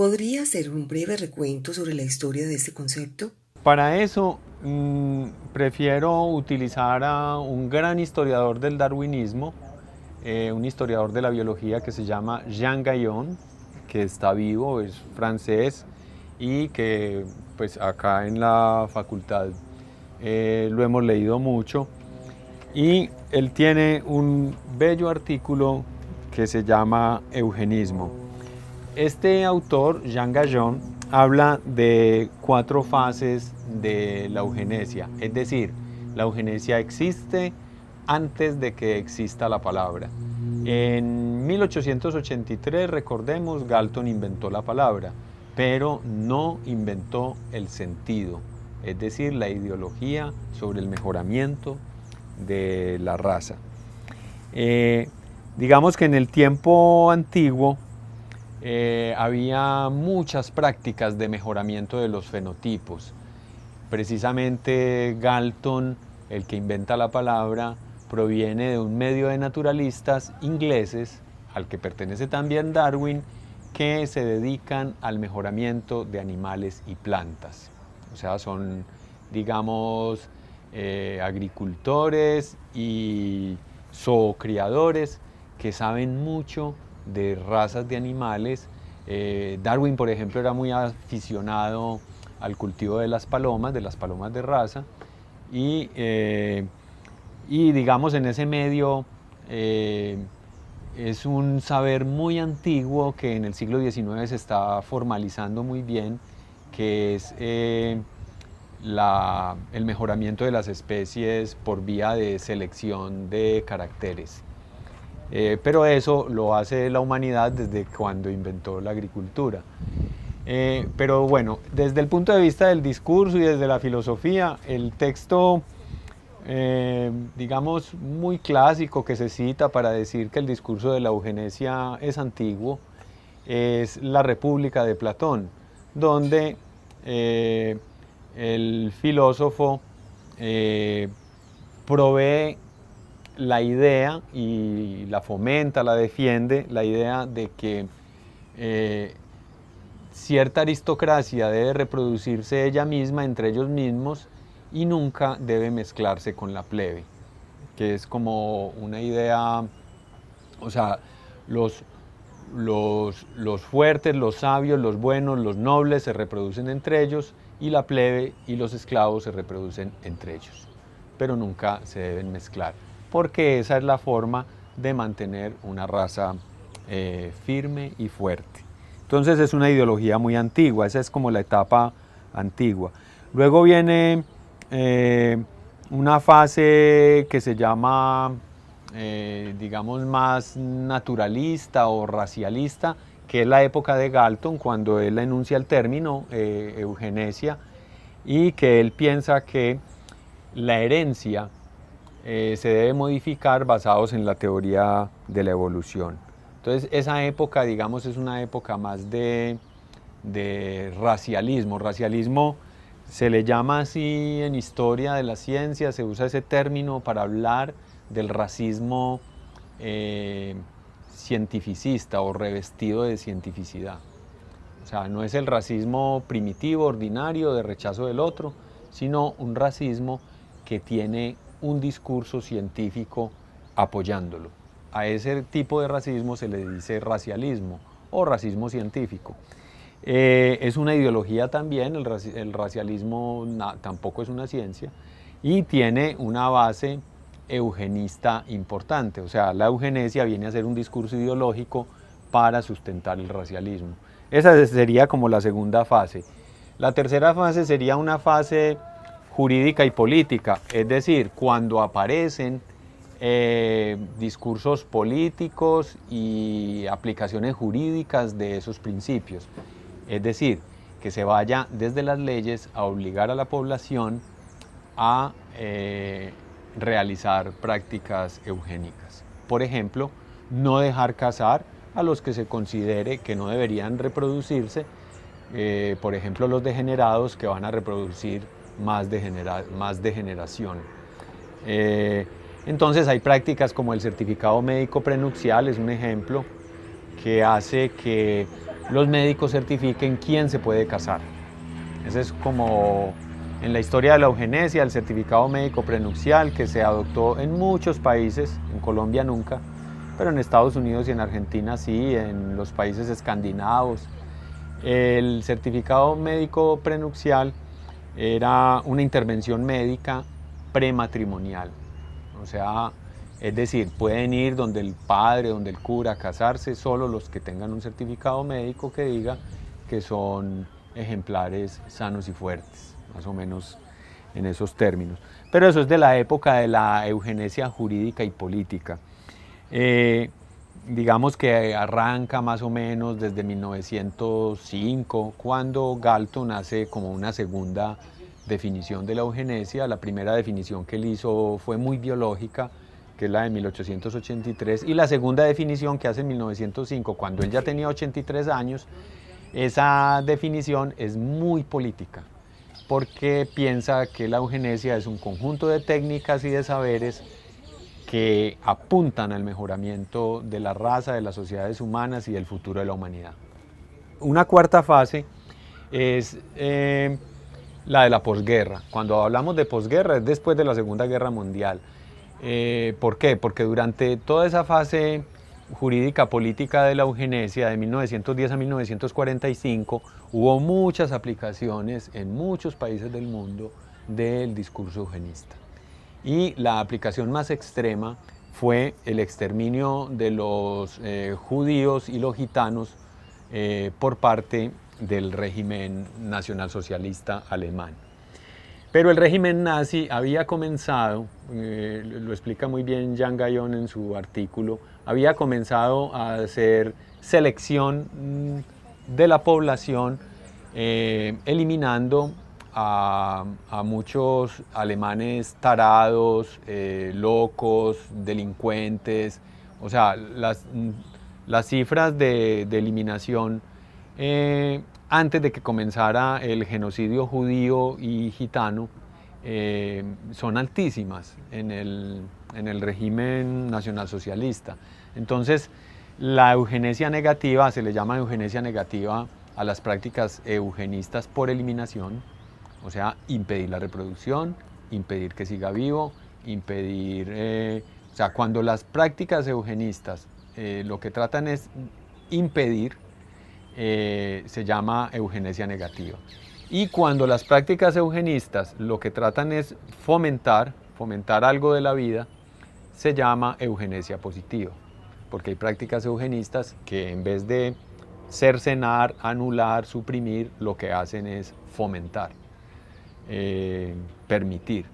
¿Podría hacer un breve recuento sobre la historia de este concepto? Para eso, prefiero utilizar a un gran historiador del darwinismo, un historiador de la biología que se llama Jean Gallon, que está vivo, es francés y que pues acá en la facultad lo hemos leído mucho. Y él tiene un bello artículo que se llama Eugenismo. Este autor, Jean Gallon, habla de 4 fases de la eugenesia, es decir, la eugenesia existe antes de que exista la palabra. En 1883, recordemos, Galton inventó la palabra, pero no inventó el sentido, es decir, la ideología sobre el mejoramiento de la raza. Digamos que en el tiempo antiguo había muchas prácticas de mejoramiento de los fenotipos. Precisamente Galton, el que inventa la palabra, proviene de un medio de naturalistas ingleses, al que pertenece también Darwin, que se dedican al mejoramiento de animales y plantas. O sea, son, digamos, agricultores y zoocriadores que saben mucho de razas de animales. Darwin, por ejemplo, era muy aficionado al cultivo de las palomas de raza, y digamos en ese medio es un saber muy antiguo que en el siglo XIX se está formalizando muy bien, que es el mejoramiento de las especies por vía de selección de caracteres. Pero eso lo hace la humanidad desde cuando inventó la agricultura. Pero bueno, desde el punto de vista del discurso y desde la filosofía, el texto, digamos, muy clásico que se cita para decir que el discurso de la eugenesia es antiguo, es La República de Platón, donde el filósofo provee la idea y la fomenta, la defiende, la idea de que cierta aristocracia debe reproducirse ella misma entre ellos mismos y nunca debe mezclarse con la plebe, que es como una idea, o sea, los, los fuertes, los sabios, los buenos, los nobles se reproducen entre ellos y la plebe y los esclavos se reproducen entre ellos, pero nunca se deben mezclar, porque esa es la forma de mantener una raza firme y fuerte. Entonces es una ideología muy antigua, esa es como la etapa antigua. Luego viene una fase que se llama, digamos, más naturalista o racialista, que es la época de Galton, cuando él enuncia el término eugenesia, y que él piensa que la herencia se debe modificar basados en la teoría de la evolución. Entonces esa época, digamos, es una época más de racialismo. Racialismo se le llama así en historia de la ciencia, se usa ese término para hablar del racismo cientificista o revestido de cientificidad. O sea, no es el racismo primitivo, ordinario, de rechazo del otro, sino un racismo que tiene un discurso científico apoyándolo. A ese tipo de racismo se le dice racialismo o racismo científico. Es una ideología también, el racialismo tampoco es una ciencia, y tiene una base eugenista importante. O sea, la eugenesia viene a ser un discurso ideológico para sustentar el racialismo. Esa sería como la segunda fase. La tercera fase sería una fase jurídica y política, es decir, cuando aparecen discursos políticos y aplicaciones jurídicas de esos principios. Es decir, que se vaya desde las leyes a obligar a la población a realizar prácticas eugénicas. Por ejemplo, no dejar casar a los que se considere que no deberían reproducirse, por ejemplo, los degenerados que van a reproducir más degeneración. Entonces hay prácticas como el certificado médico prenupcial, es un ejemplo, que hace que los médicos certifiquen quién se puede casar. Ese es como en la historia de la eugenesia, el certificado médico prenupcial que se adoptó en muchos países, en Colombia nunca, pero en Estados Unidos y en Argentina sí, en los países escandinavos. El certificado médico prenupcial era una intervención médica prematrimonial, o sea, es decir, pueden ir donde el padre, donde el cura a casarse, solo los que tengan un certificado médico que diga que son ejemplares sanos y fuertes, más o menos en esos términos. Pero eso es de la época de la eugenesia jurídica y política. Digamos que arranca más o menos desde 1905, cuando Galton hace como una segunda definición de la eugenesia. La primera definición que él hizo fue muy biológica, que es la de 1883, y la segunda definición que hace en 1905, cuando él ya tenía 83 años, esa definición es muy política, porque piensa que la eugenesia es un conjunto de técnicas y de saberes que apuntan al mejoramiento de la raza, de las sociedades humanas y del futuro de la humanidad. Una cuarta fase es la de la posguerra. Cuando hablamos de posguerra es después de la Segunda Guerra Mundial. ¿Por qué? Porque durante toda esa fase jurídica política de la eugenesia de 1910 a 1945 hubo muchas aplicaciones en muchos países del mundo del discurso eugenista. Y la aplicación más extrema fue el exterminio de los judíos y los gitanos por parte del régimen nacionalsocialista alemán. Pero el régimen nazi había comenzado, lo explica muy bien Jan Guyon en su artículo, había comenzado a hacer selección de la población, eliminando a muchos alemanes tarados, locos, delincuentes. O sea, las cifras de eliminación antes de que comenzara el genocidio judío y gitano son altísimas en el régimen nacionalsocialista. Entonces, la eugenesia negativa, se le llama eugenesia negativa a las prácticas eugenistas por eliminación, o sea, impedir la reproducción, impedir que siga vivo, impedir, o sea, cuando las prácticas eugenistas lo que tratan es impedir, se llama eugenesia negativa. Y cuando las prácticas eugenistas lo que tratan es fomentar algo de la vida, se llama eugenesia positiva, porque hay prácticas eugenistas que en vez de cercenar, anular, suprimir, lo que hacen es fomentar, permitir.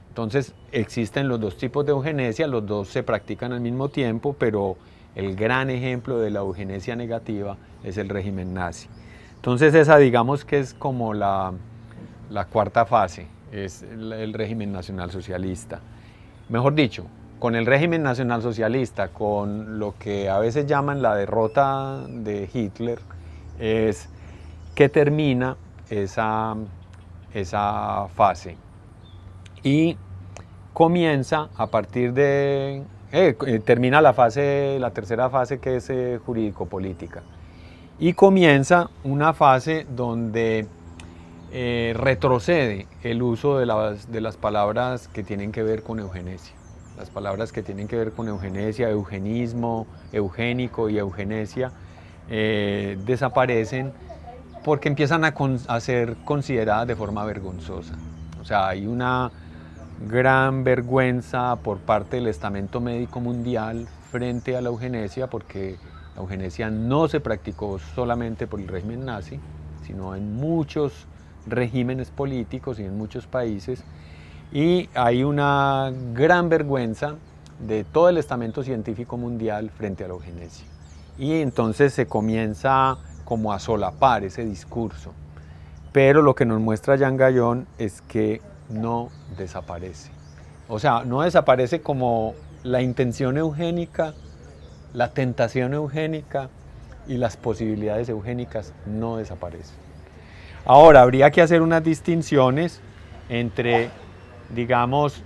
Entonces existen los dos tipos de eugenesia, los dos se practican al mismo tiempo, pero el gran ejemplo de la eugenesia negativa es el régimen nazi. Entonces esa, digamos que es como la cuarta fase, es el régimen nacionalsocialista. Mejor dicho, con el régimen nacionalsocialista, con lo que a veces llaman la derrota de Hitler, es que termina esa fase y comienza a partir de, termina la tercera fase, que es jurídico-política, y comienza una fase donde retrocede el uso de las palabras que tienen que ver con eugenesia. Las palabras que tienen que ver con eugenesia, eugenismo, eugénico y eugenesia desaparecen porque empiezan a ser consideradas de forma vergonzosa. O sea, hay una gran vergüenza por parte del estamento médico mundial frente a la eugenesia, porque la eugenesia no se practicó solamente por el régimen nazi, sino en muchos regímenes políticos y en muchos países, y hay una gran vergüenza de todo el estamento científico mundial frente a la eugenesia. Y entonces se comienza como a solapar ese discurso. Pero lo que nos muestra Jan Guyon es que no desaparece. O sea, no desaparece como la intención eugénica, la tentación eugénica y las posibilidades eugénicas no desaparecen. Ahora, habría que hacer unas distinciones entre, digamos,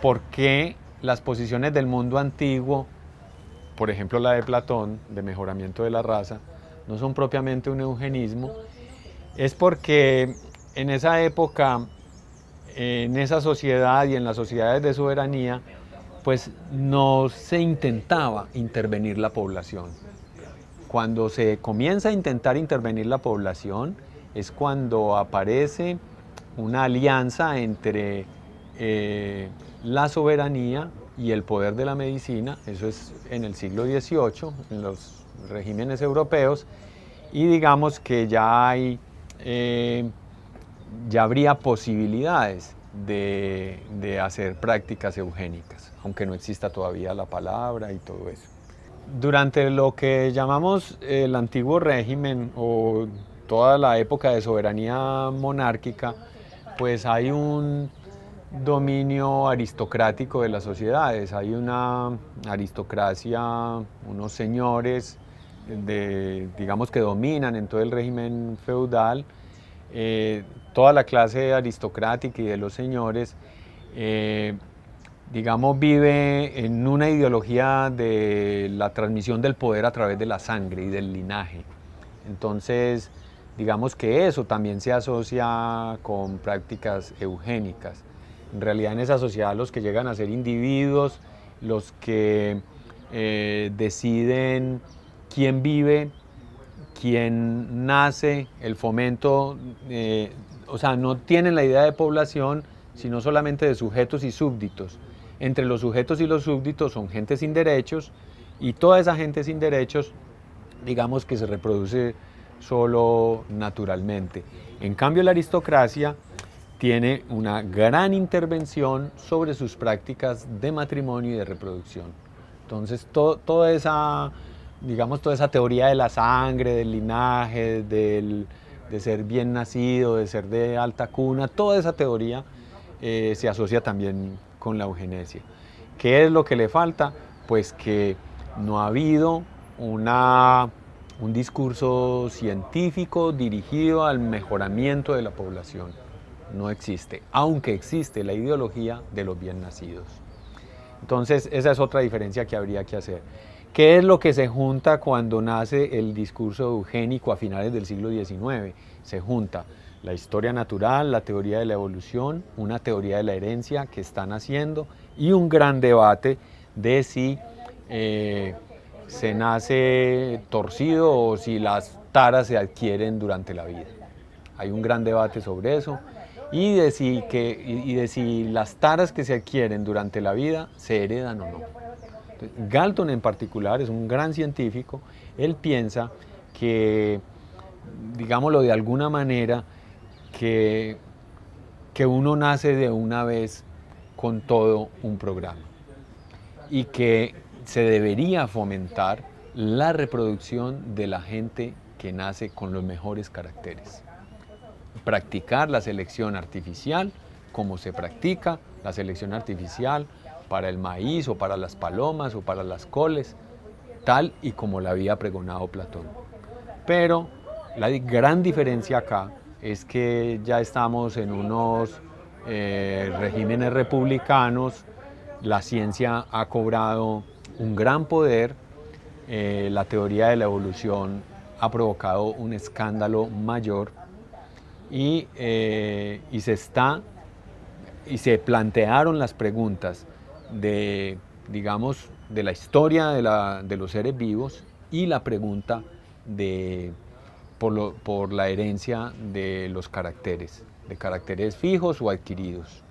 por qué las posiciones del mundo antiguo, por ejemplo la de Platón, de mejoramiento de la raza, no son propiamente un eugenismo, es porque en esa época, en esa sociedad y en las sociedades de soberanía, pues no se intentaba intervenir la población. Cuando se comienza a intentar intervenir la población es cuando aparece una alianza entre la soberanía y el poder de la medicina, eso es en el siglo XVIII, en los regímenes europeos, y digamos que ya habría posibilidades de hacer prácticas eugénicas, aunque no exista todavía la palabra y todo eso. Durante lo que llamamos el antiguo régimen o toda la época de soberanía monárquica, pues hay un dominio aristocrático de las sociedades, hay una aristocracia, unos señores, digamos que dominan en todo el régimen feudal, toda la clase aristocrática y de los señores, digamos, vive en una ideología de la transmisión del poder a través de la sangre y del linaje. Entonces, digamos que eso también se asocia con prácticas eugénicas. En realidad en esa sociedad los que llegan a ser individuos, los que deciden quién vive, quién nace, el fomento, o sea, no tienen la idea de población, sino solamente de sujetos y súbditos. Entre los sujetos y los súbditos son gente sin derechos, y toda esa gente sin derechos, digamos que se reproduce solo naturalmente. En cambio, la aristocracia tiene una gran intervención sobre sus prácticas de matrimonio y de reproducción. Entonces, toda esa, digamos, toda esa teoría de la sangre, del linaje, de ser bien nacido, de ser de alta cuna, toda esa teoría se asocia también con la eugenesia. ¿Qué es lo que le falta? Pues que no ha habido un discurso científico dirigido al mejoramiento de la población. No existe, aunque existe la ideología de los bien nacidos. Entonces, esa es otra diferencia que habría que hacer. ¿Qué es lo que se junta cuando nace el discurso eugénico a finales del siglo XIX? Se junta la historia natural, la teoría de la evolución, una teoría de la herencia que están haciendo y un gran debate de si se nace torcido o si las taras se adquieren durante la vida. Hay un gran debate sobre eso y de si las taras que se adquieren durante la vida se heredan o no. Entonces, Galton en particular es un gran científico, él piensa que, digámoslo de alguna manera, que uno nace de una vez con todo un programa y que se debería fomentar la reproducción de la gente que nace con los mejores caracteres. Practicar la selección artificial como se practica la selección artificial para el maíz o para las palomas o para las coles, tal y como la había pregonado Platón. Pero la gran diferencia acá es que ya estamos en unos regímenes republicanos, la ciencia ha cobrado un gran poder, la teoría de la evolución ha provocado un escándalo mayor y se plantearon las preguntas de, digamos, de la historia de los seres vivos y la pregunta por la herencia de los caracteres, de caracteres fijos o adquiridos.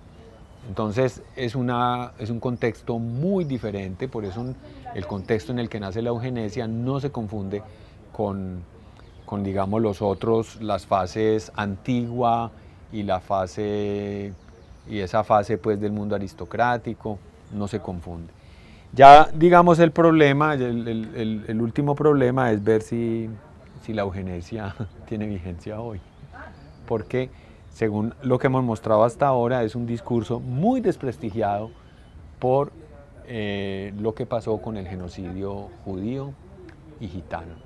Entonces es un contexto muy diferente, por eso el contexto en el que nace la eugenesia no se confunde con digamos las fases antigua y esa fase pues del mundo aristocrático, no se confunde. Ya digamos el problema, el último problema es ver si la eugenesia tiene vigencia hoy, porque según lo que hemos mostrado hasta ahora es un discurso muy desprestigiado por lo que pasó con el genocidio judío y gitano.